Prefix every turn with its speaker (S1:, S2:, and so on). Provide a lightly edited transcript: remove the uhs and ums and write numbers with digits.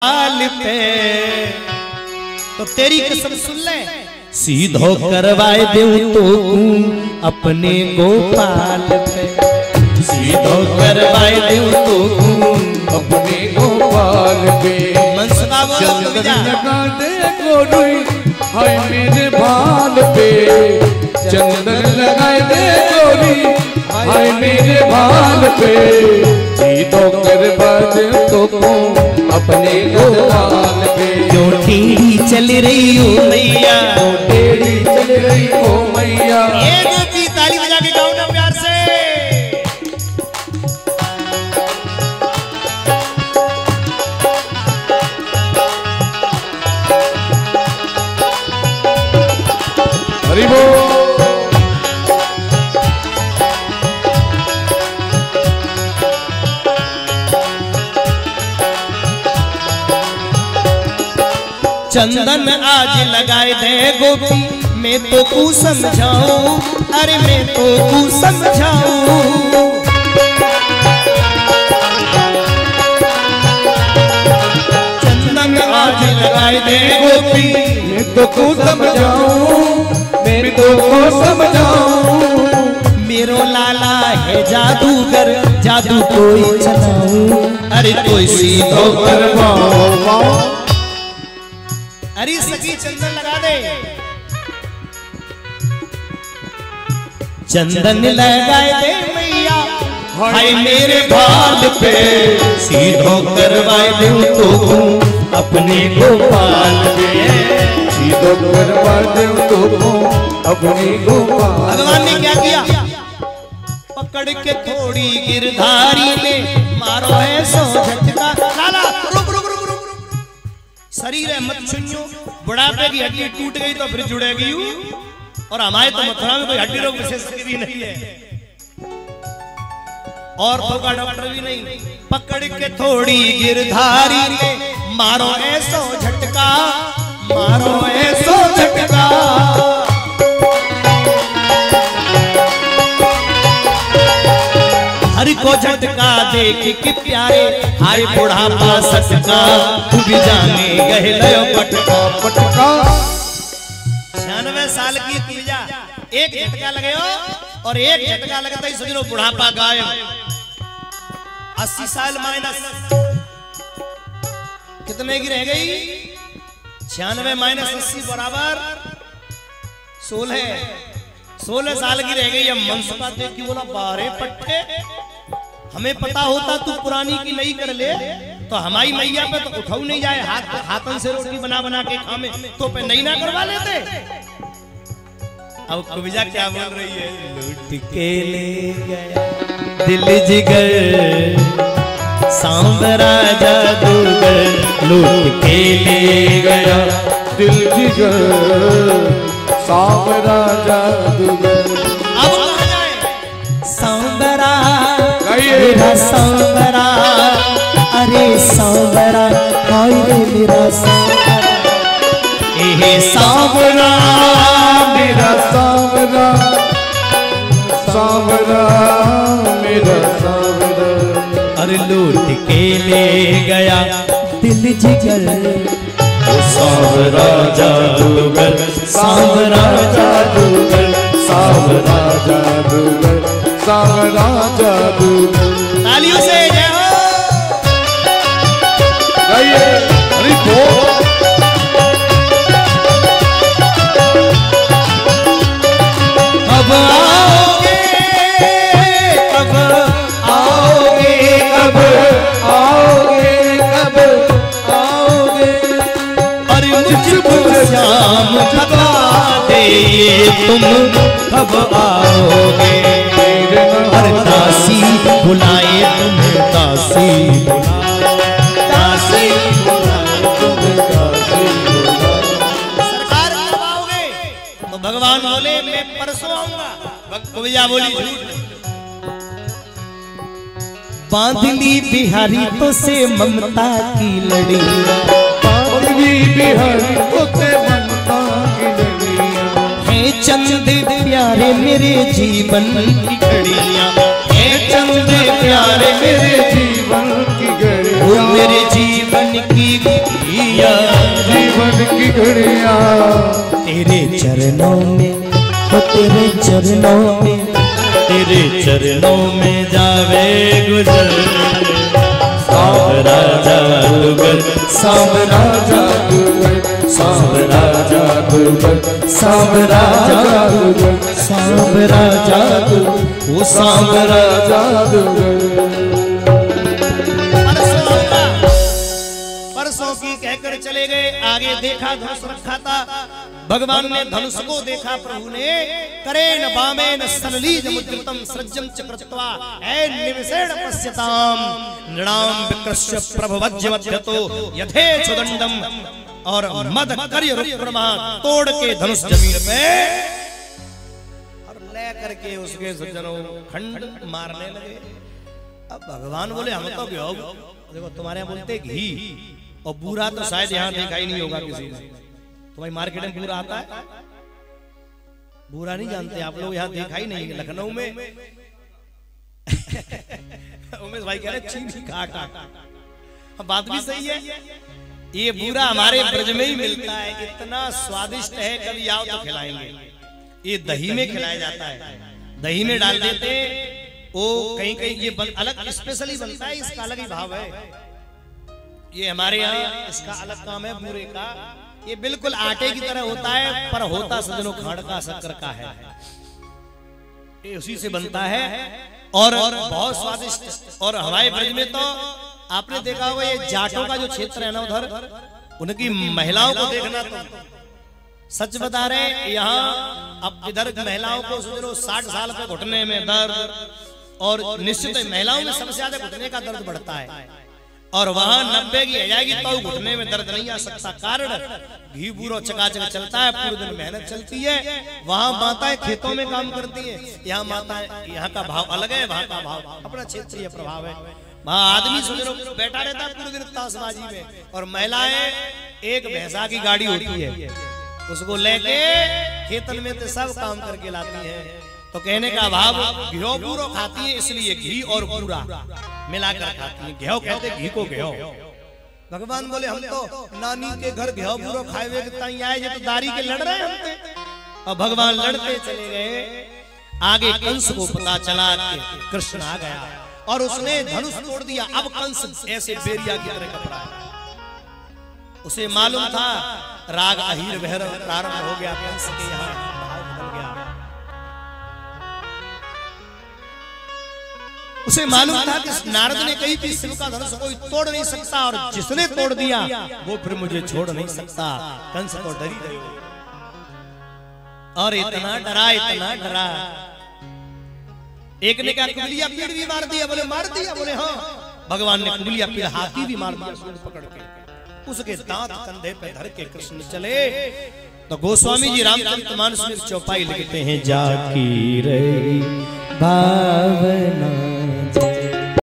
S1: हाल पे तो तेरी कसम सुन ले, सीधो करवाए दूं तो अपने गोपाल पे, सीधो करवाए दूं तो
S2: अपने गोपाल पे।
S1: मनसुबा
S2: चंदन लगा दे गोरी हाय मेरे बाल पे, चंदन लगाए दे गोरी हाय मेरे बाल पे, सीधो करवा दे तो अपने गोपाल पे।
S1: जो टेढ़ी चल रही हो मैया,
S2: टेढ़ी चल रही हो मैया,
S1: एक की ताली बजा के गाओ ना प्यार से।
S2: हरि बोल।
S1: चंदन आज लगाए दे गोपी, मैं तो कू समझाऊं, अरे मैं तो कू समझाऊं। चंदन आज लगाए दे गोपी,
S2: मैं तो को समझाऊं, मैं तो को समझाऊं।
S1: मेरो लाला है जादूगर, जादू कोई चलाऊं, अरे कोई सीधो करवाओ। अरे सखी चंदन लगा दे, चंदन लगाए दे मैया हाय मेरे बाल पे, सीधो करवाए दूं तो अपने गोपाल पे,
S2: सीधो करवा दूं तो अपने गोपाल।
S1: भगवान ने क्या किया, पकड़ के थोड़ी गिरधारी में मारो है सो झटका। लाला रुक रुक रुक रुक, शरीर है मत सुनियो, बुढ़ापे की हड्डी टूट गई तो फिर जुड़ेगी, और हमारे तो मथुरा में कोई हड्डी रोग विशेषज्ञ भी नहीं है और का डॉक्टर भी नहीं। पकड़ के थोड़ी गिरधारी में मारो ऐसो झटका, मारो ऐसो झटका। हरि को झटका देख के प्यारे हाय बुढ़ापा सटका, तू भी जाने गए लयो पटका पटका। 96 साल की तुझा एक झटका लगे हो, और एक झटका लगता ही समझ लो बुढ़ापा गायब। 80 साल माइनस कितने की रह गई, 96 माइनस 80 बराबर 16 साल की रह गई। अब मनसुबा देख की बोला बारे पट्टे, हमें पता होता तू पुरानी की नई कर ले तो हमारी मैया पे तो उठाऊ नहीं जाए, हाथन से रोटी बना बना के खामे तो पे नई ना करवा लेते। अब कविजा क्या बोल रही है, लूट के ले गया दिल जिगर सांवरा जादूगर, लूट के ले गया
S2: दिल जिगर सांवरा जादूगर।
S1: अब कहाँ जाए, सांवरा मेरा सांवरा, अरे सांवरा हाय मेरा सांवरा, ए सांवरा
S2: मेरा सांवरा, सांवरा मेरा सांवरा।
S1: अरे लूट के ले गया दिल जिगर,
S2: सांवरा जादूगर, सांवरा जादूगर, सांवरा जादूगर, सांवरा जादूगर।
S1: तालियों से जय हो।
S2: गाइए हरि बोल।
S1: अब आओगे, अब आओगे,
S2: कब आओगे, कब आओगे,
S1: अरे मुझको शाम बता दे तुम कब आओगे। अरे दासी बुलाए तुम्हें, दासी दासी बुलाए तुम्हें, दासी सरकार कब आओगे, तो भगवान बोले मैं परसों आऊंगा। कविया बोली झूठ, बांध ली बिहारी तो से ममता की लड़ी,
S2: बांधली बिहारी तो से ममता की लड़ियां,
S1: है चंद प्यारे मेरे जीवन की घड़ियां, है चंद प्यारे मेरे
S2: जीवन की घड़ी।
S1: वो मेरे जीवन की घड़िया,
S2: जीवन की घड़िया
S1: तेरे चरणों में, हो तेरे चरणों में, तेरे चरणों में जावे गुजर। सांवरा जादूगर,
S2: सांवरा जादूगर, सांवरा जादूगर, सांवरा जादूगर,
S1: सांवरा जादू, वो सांवरा
S2: जादूगर।
S1: परसों की कहकर चले गए। आगे देखा धनुष रखा था, भगवान ने धनुष को देखा। प्रभु ने करेन वामेन सललीज मुद्रितम सृजं च कृत्वा निमिषेण पश्यताम नृणाम विकृष्य प्रभवज्यमध्यतो यथेच्छुदंडम, और मद कर्य रुक्रमा तोड़ के धनुष जमीन पे और ले करके उसके सज्जनों खंड मारने लगे। अब भगवान बोले हम तो घ्यो, देखो तुम्हारे यहाँ बोलते घी, और बूरा तो शायद यहाँ देखा ही नहीं होगा किसी ने। तुम्हारी मार्केट में बूरा आता है? बूरा नहीं जानते आप लोग, यहाँ देखा ही नहीं। लखनऊ में उमेश भाई कह रहे चीनी काट, बात भी सही है। ये बूरा हमारे ब्रज में ही मिलता है, इतना स्वादिष्ट है, कभी आओ तो खिलाएंगे। ये दही में खिलाया जाता है, दही में डाल देते। वो कहीं कहीं ये अलग स्पेशली बनता है, इसका अलग ही भाव है। ये हमारे यहाँ इसका अलग काम है बूरे का। ये बिल्कुल आटे की तरह होता है, पर होता सज्जनों खाड़ का शक्कर का है। ये उसी से बनता है और बहुत स्वादिष्ट। और हमारे ब्रज में तो आपने देखा होगा, ये जाटों का जो क्षेत्र है ना, उधर उनकी महिलाओं को देखना तो सच बता रहे, यहाँ अब इधर महिलाओं को सज्जनों 60 साल पे घुटने में दर्द, और निश्चित महिलाओं में सबसे ज्यादा घुटने का दर्द बढ़ता है। और वहां 90 की आ जाएगी तो घुटने में दर्द नहीं आ सकता। कारण घी बूरो चकाचक चलता है, पूरे दिन मेहनत चलती है। वहां माताएं खेतों में काम करती हैं, यहाँ माताएं, यहाँ का भाव अलग है, वहां का भाव अपना क्षेत्रीय प्रभाव है। वहां आदमी सुनो बैठा रहता है पूरे दिन ताशबाजी में, और महिलाएं एक भैंसा की गाड़ी होती है, उसको लेके खेतन में तो सब काम करके लाती है। तो कहने का भाव घ्यो बूरो खाती है, इसलिए घी और बूरा मिलाकर खाती है। घ्यो कहते घी को घ्यो। भगवान बोले हम तो नानी के घर घ्यो बूरो खाए हुए आए, ये तो दारी के लड़ रहे हैं हमसे। और भगवान लड़ते चले गए। आगे कंस को पता चला कि कृष्ण आ गया और उसने धनुष तोड़ दिया। अब कंस ऐसे बेरिया की तरह कपड़ा है। उसे मालूम था राग अहीर भैरव प्रारंभ हो गया, कंस के यहाँ भाव बदल गया। उसे मालूम था कि नारद ने कही थी शिव का धनुष कोई तोड़ नहीं सकता, और जिसने तोड़ दिया वो फिर मुझे छोड़ नहीं सकता। कंस तो डरी गई और इतना डरा, इतना डरा। एक ने कहा कुबलिया पीड़ भी मार दिया, बोले मार दिया, बोले हाँ। भगवान ने कुबलिया पीड़ हाथी भी मार दिया सूंड पकड़ के। उसके दांत कंधे पे धर के कृष्ण चले। तो गोस्वामी जी रामचरितमानस में चौपाई लिखते हैं, जाकी रही भावना